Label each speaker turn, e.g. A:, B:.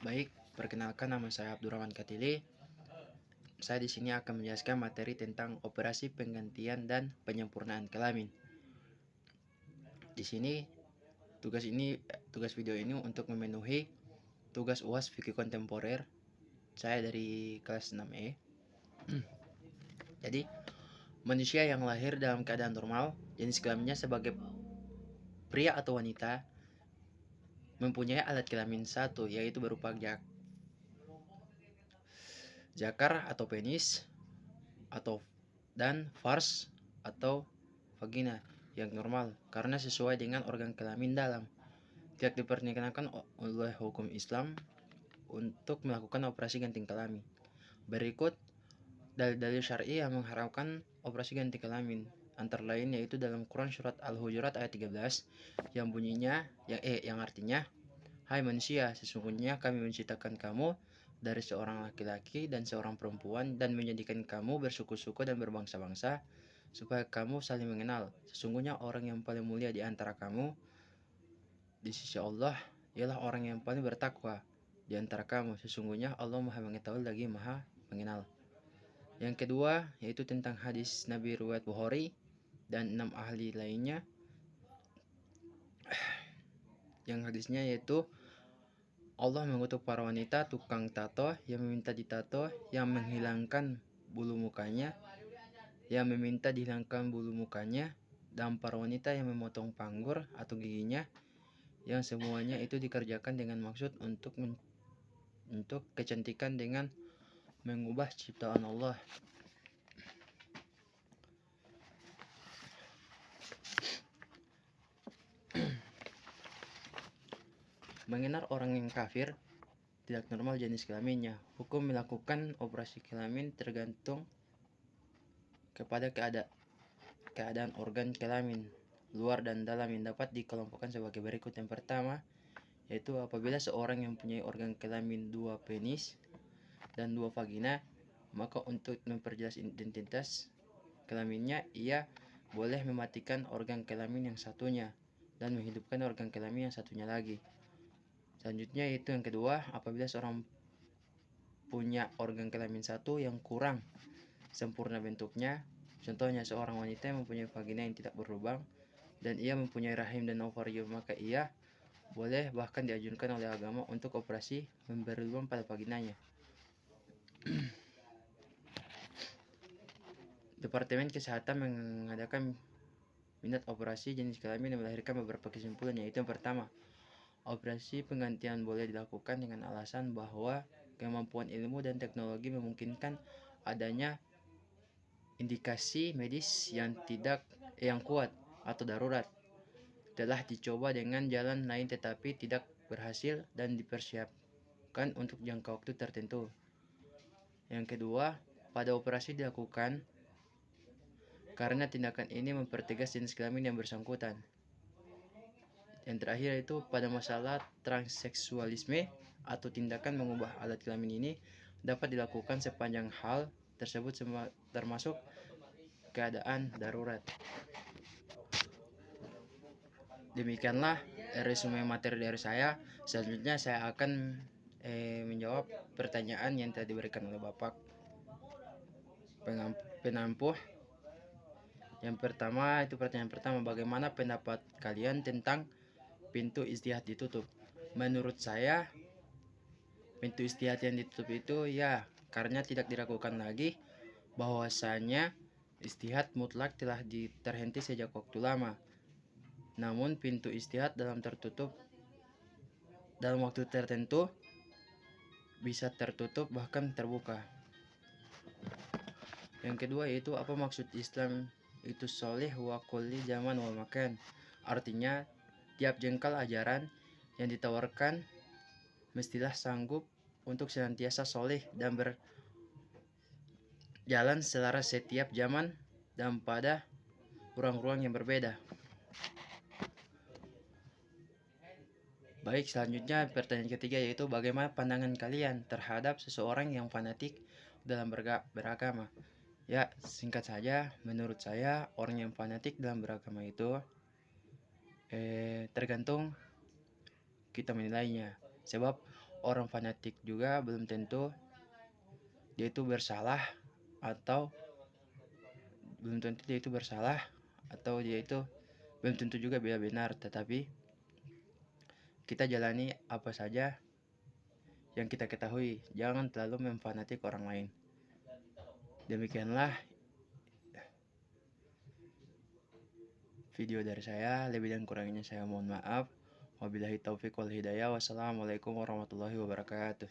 A: Baik, perkenalkan nama saya Abdurrahman Katili. Saya di sini akan menjelaskan materi tentang operasi penggantian dan penyempurnaan kelamin. Di sini tugas video ini untuk memenuhi tugas UAS Fikih Kontemporer saya dari kelas 6E. Jadi, manusia yang lahir dalam keadaan normal, jenis kelaminnya sebagai pria atau wanita, mempunyai alat kelamin satu, yaitu berupa jakar atau penis, dan fars atau vagina yang normal karena sesuai dengan organ kelamin dalam. Tidak diperkenankan oleh hukum Islam untuk melakukan operasi ganti kelamin. Berikut dalil-dalil syar'i yang mengharamkan operasi ganti kelamin, antara lain yaitu dalam Quran surat Al-Hujurat ayat 13 yang bunyinya yang artinya, "Hai manusia, sesungguhnya kami menciptakan kamu dari seorang laki-laki dan seorang perempuan dan menjadikan kamu bersuku-suku dan berbangsa-bangsa supaya kamu saling mengenal. Sesungguhnya orang yang paling mulia di antara kamu di sisi Allah ialah orang yang paling bertakwa di antara kamu. Sesungguhnya Allah Maha mengetahui lagi Maha mengenal." Yang kedua yaitu tentang hadis Nabi riwayat Bukhari dan 6 ahli lainnya. Yang hadisnya yaitu Allah mengutuk para wanita tukang tato yang meminta ditato, yang menghilangkan bulu mukanya, yang meminta dihilangkan bulu mukanya, dan para wanita yang memotong panggur atau giginya, yang semuanya itu dikerjakan dengan maksud untuk kecantikan dengan mengubah ciptaan Allah. Mengenal orang yang kafir tidak normal jenis kelaminnya. Hukum melakukan operasi kelamin tergantung kepada keadaan organ kelamin luar dan dalam yang dapat dikelompokkan sebagai berikut. Yang pertama yaitu apabila seorang yang mempunyai organ kelamin 2 penis dan 2 vagina, maka untuk memperjelas identitas kelaminnya ia boleh mematikan organ kelamin yang satunya dan menghidupkan organ kelamin yang satunya lagi. Selanjutnya yaitu yang kedua, apabila seorang punya organ kelamin satu yang kurang sempurna bentuknya, contohnya seorang wanita yang mempunyai vagina yang tidak berlubang dan ia mempunyai rahim dan ovarium, maka ia boleh bahkan dianjurkan oleh agama untuk operasi memberi lubang pada vaginanya. Departemen Kesehatan mengadakan minat operasi jenis kelamin yang melahirkan beberapa kesimpulan, yaitu yang pertama, operasi penggantian boleh dilakukan dengan alasan bahwa kemampuan ilmu dan teknologi memungkinkan adanya indikasi medis yang kuat atau darurat. Telah dicoba dengan jalan lain tetapi tidak berhasil dan dipersiapkan untuk jangka waktu tertentu. Yang kedua, pada operasi dilakukan karena tindakan ini mempertegas jenis kelamin yang bersangkutan. Yang terakhir itu pada masalah transseksualisme atau tindakan mengubah alat kelamin ini dapat dilakukan sepanjang hal tersebut termasuk keadaan darurat. Demikianlah resume materi dari saya. Selanjutnya saya akan menjawab pertanyaan yang telah diberikan oleh Bapak penampuh. Yang pertama itu pertanyaan pertama, bagaimana pendapat kalian tentang pintu istihad ditutup? Menurut saya pintu istihad yang ditutup itu ya karena tidak diragukan lagi bahwasanya istihad mutlak telah terhenti sejak waktu lama. Namun pintu istihad dalam waktu tertentu bisa tertutup bahkan terbuka. Yang kedua yaitu apa maksud Islam itu soleh wa kulli zaman wa makan? Artinya tiap jengkal ajaran yang ditawarkan mestilah sanggup untuk senantiasa soleh dan berjalan selaras setiap zaman dan pada ruang-ruang yang berbeda. Baik, selanjutnya pertanyaan ketiga yaitu bagaimana pandangan kalian terhadap seseorang yang fanatik dalam beragama? Ya, singkat saja, menurut saya orang yang fanatik dalam beragama itu tergantung kita menilainya. Sebab orang fanatik juga belum tentu dia itu bersalah, atau belum tentu dia itu bersalah, atau dia itu belum tentu juga dia benar. Tetapi kita jalani apa saja yang kita ketahui, jangan terlalu memfanatik orang lain. Demikianlah video dari saya, lebih dan kurangnya saya mohon maaf. Wabillahi taufik wal hidayah. Wassalamualaikum warahmatullahi wabarakatuh.